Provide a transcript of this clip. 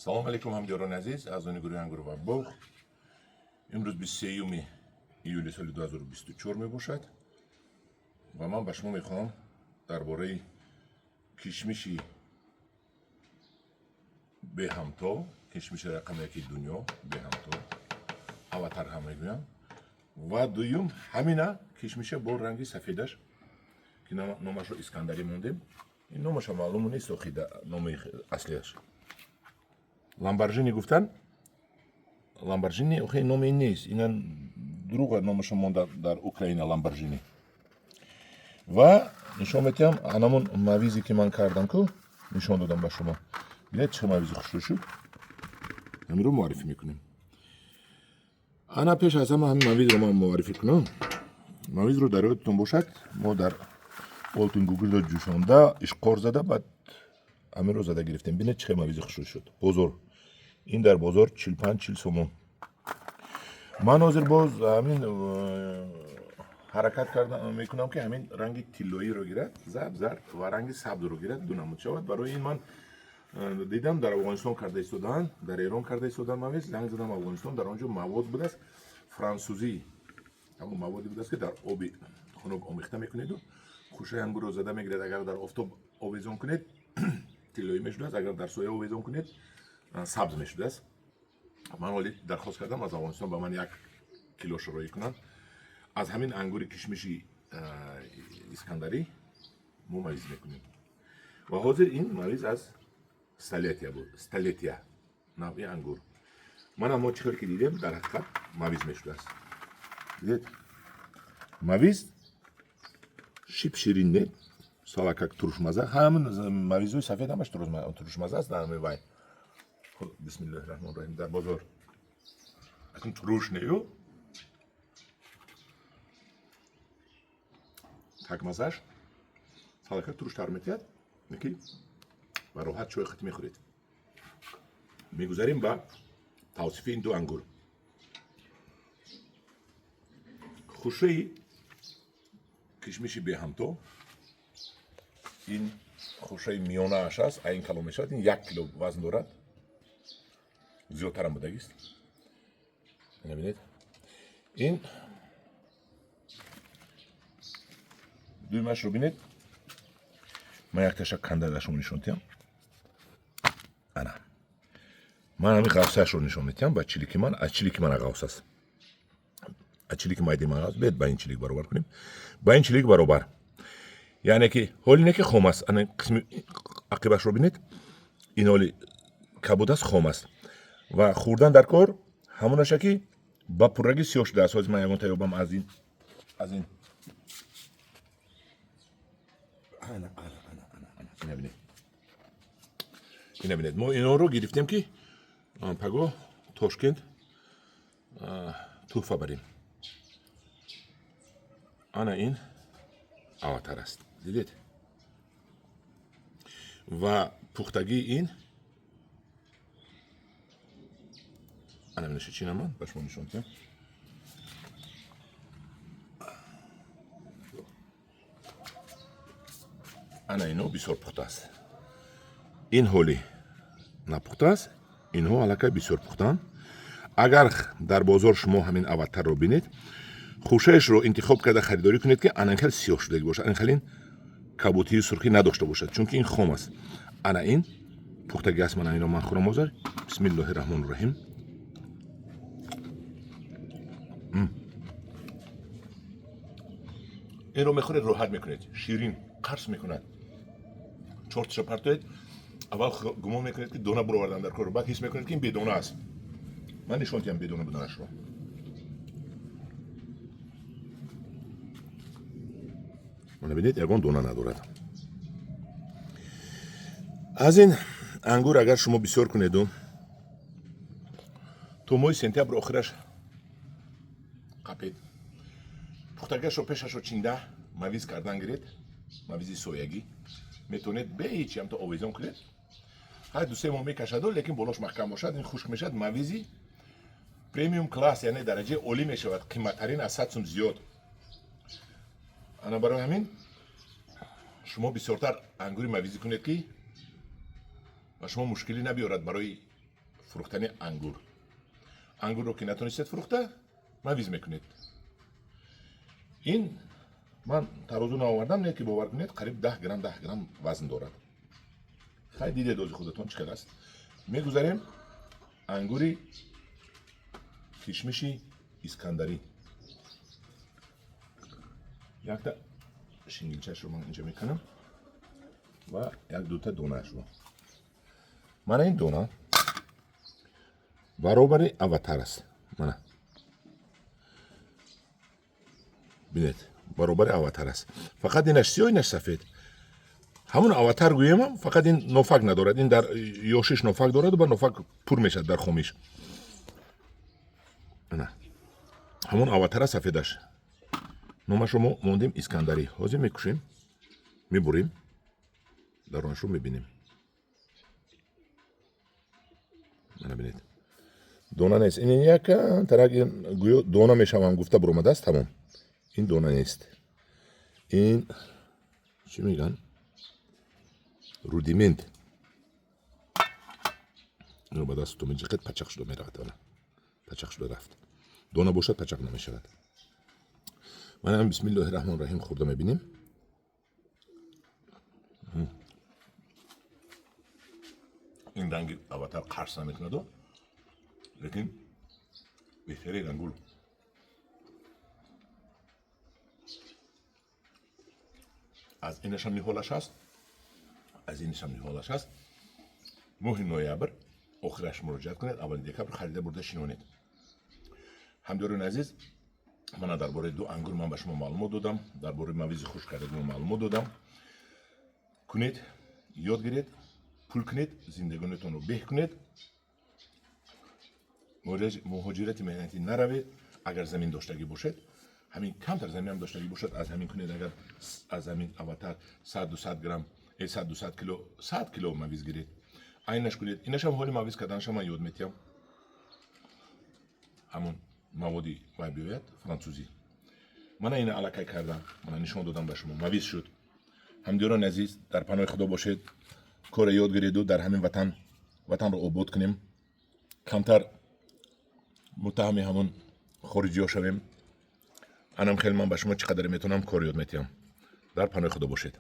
سلام علیکم همدیگران عزیز از گروه انگور و باغ. امروز 23 ایولی سال 2024 می باشد و من به شما میخوام درباره کشمشی به همتا، کشمش رقم یکی دنیا به همتا اواتر هم میگویم و دویم همینا کشمش با رنگی سفیدش که نامش رو اسکندری موندیم. این نامش معلوم نیست نام اصلیش. لامبورجینی گفتن. لامبورجینی اوکی نام این نیست. این دروغ نامش مونده در اوکراین لامبورجینی. و نشون میدم همون مویزی که من کردم که نشون دادم به شما. ببینید چه مویزی خوش شد. همین رو معرفی میکنیم. انا پیش از همه همین مویز رو من معرفی کنم. مویز رو در یادتون باشد ما در اولتون گوگل رو جوشانده اشقار زده بعد همین رو زده گرفتیم. ببینید چه مویزی خوش شد. بزرگ. این در بازار 45-40 سومون. من حاضر باز همین حرکت کردم میکنم که همین رنگ تیلویی رو گیرد زرد و رنگ سبز رو گیرد دو نمود شود. برای این من دیدم در افغانستان کرده ایستادن، در ایران کرده ایستادن. مویز زنگ زدم افغانستان، در آنجا مواد بود است فرانسوزی، همون موادی بود است که در آب خنک آمیخته میکنید و خوشه انگور رو زده میگیرید. اگر در آفتاب آویزان کنید تیلویی میشود، اگر در سایه آویزان کنید سبز میشود است. من ولی درخواست کردم از افغانستان به من 1 کیلو شروعی کنن از همین انگور کشمشی اسکندری ممیز میکنیم. و حاضر این مویز از استالتیا بود. استالتیا نوعی انگور. من اما چیکار که دیدم در حقیقت مویز میشود است. دیدید مویز شیب شیرین نه سالکک ترش مزه. همون مویزوی سفید همش ترش مزه است. در وای بسم الله الرحمن الرحیم در بازار اصلا تروش نیو تک مزهش سالکه تروش تر میتید میکی و راحت چای خط میخورید. میگذاریم با توصیف این دو انگور. خوشه کشمشی به همتو این خوشه میانه اش است. این کیلو میشد. این 1 کیلو وزن دارد. زیادتر هم بودگی است. ببینید این دویمش رو ببینید. من یک تشک کنده داشتم نشون میدم. انا من همین قوسش رو نشون میدم. با چلیک من از چلیک من قوس است. از چلیک مایدی من قوس بید با این چلیک برابر کنیم. با این چلیک برابر یعنی که حالی نه که خام است. انا قسم عقبش رو ببینید. این حالی کبود است خام است و خوردن در کار همونش که با پرگی سیاه شده است. من یکم تایبم از این انا این ببینید ما اینا رو گرفتیم که پگاه تاشکند توفا بریم. انا این اواتر است. دیدید و پختگی این انا منشه چی نمان باش من نشون میدم. انا اینو بسیار پخته است. این حالی نپخته است. اینها علاقه بسیار پختن. اگر در بازار شما همین اواتر رو بینید خوشهش رو انتخاب کرده خریداری کنید که انکل سیاه شدگی باشه. انکل این کبوتی سرخی نداشته باشد چون که این خام است. انا این پختگی است. من اینو من خورم حاضر. بسم الله الرحمن الرحیم. این رو میخورید راحت میکنید. شیرین قرص میکند. چرتش پرتید. اول گمان میکنید که دونه برو آوردن در کار. بعد حس میکنید که این بدونه است. من نشون میدم بدونه بودنش رو. من ببینید یگان دونه ندارد. از این انگور اگر شما بسیار کنید تو ماه سپتامبر آخرش قپید. پختگیش رو پیشش رو چینده مویز کردن گرید. مویزی سویگی میتونید به هیچی هم تو آویزان کنید. هر 2-3 ماه میکشد لیکن بالاش محکم باشد. این خشک میشد. مویزی پریمیوم کلاس یعنی درجه عالی میشود. قیمت ترین از 100 سوم زیاد. انا برای همین شما بسیارتر انگوری مویزی کنید که و شما مشکلی نبیارد برای فروختن انگور رو که نتونستید فروخته مویز میکنید. این من ترازو آوردم نه که باور کنید قریب 10 گرم وزن دارد. خیلی دیده دوز خودتون چقدر است. میگذاریم انگوری کشمشی اسکندری. یک تا شنگلچه‌اش رو من اینجا میکنم و یک دوتا دونه‌اش رو. من این دونه برابر اواتر است. من ببینید برابر اواتر است. فقط اینش سیاه اینش سفید. همون اواتر گویم فقط این نفق ندارد. این در یوشش نفق دارد و با نفق پر میشد در خمیش. نه همون اواتر سفیدش. نامش رو ما موندیم اسکندری. حاضر میکشیم میبریم درونش رو میبینیم. من ببینید دونه نیست. این یک ترک گویا دونه میشم گفته برآمده است. تمام این دونه نیست. این چی میگن رودیمنت. اینو با دست تو میجقید پچق شده میرود. پچق شده رفت. دونه باشد پچق نمیشود. من هم بسم الله الرحمن الرحیم خورده میبینیم. این رنگ اواتر قرص نمیکنه دو لیکن بهتری رنگول. از اینش هم نیهولش هست. از اینش هم نیهولش هست. ماه نویبر آخرش مراجعت کنید. اول دکبر خریده برده شنونید. همدارون عزیز من درباره دو انگور من به شما معلومات دادم. درباره مویز خوش کردن معلومات دادم. کنید یاد گیرید پول کنید زندگانتون رو به کنید. مهاجرت مهنتی نروید. اگر زمین داشتگی باشد همین کمتر زمین هم داشتگی باشد از همین کنید. اگر از زمین اواتر 100-200 گرم 100-200 کیلو 100 کیلو مویز گیرید اینش کنید. اینش هم حالی مویز کردنش من یاد میتیم. همون موادی باید بیاید فرانسوزی. من این علاقه کردم. من نشون دادم به شما مویز شد. همدیران عزیز در پناه خدا باشید. کار یاد گیرید و در همین وطن رو آباد کنیم. کمتر متهم همون خارجی ها شویم. انم خیلی من به شما چقدر میتونم کار یاد میتیم. در پناه خدا باشید.